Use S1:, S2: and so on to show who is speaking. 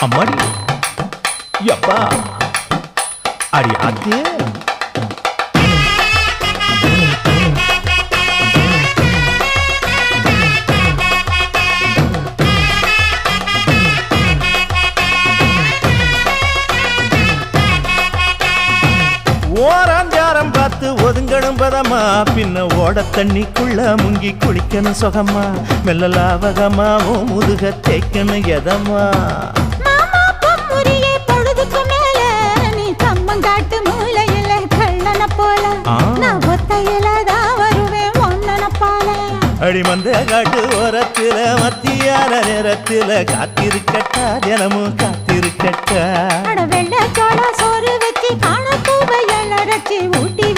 S1: அம்மாடி யப்பா அடி ஆத்தே ஓராஞ்சாரம் பார்த்து ஒதுங்கணும் பதமா பின்ன ஓட தண்ணிக்குள்ள முங்கி குளிக்கணும் சொகமா மெல்ல லாவகமா ஓ முதுக தேய்க்கணும் எதமா அடிமந்த காட்டு ஓரத்துல மத்தியான நேரத்துல காத்திருக்கட்டா தினமும் காத்திருக்கட்டா
S2: வெள்ள சோள சோறு வச்சு காண பூவையல் அரைச்சி ஊட்டி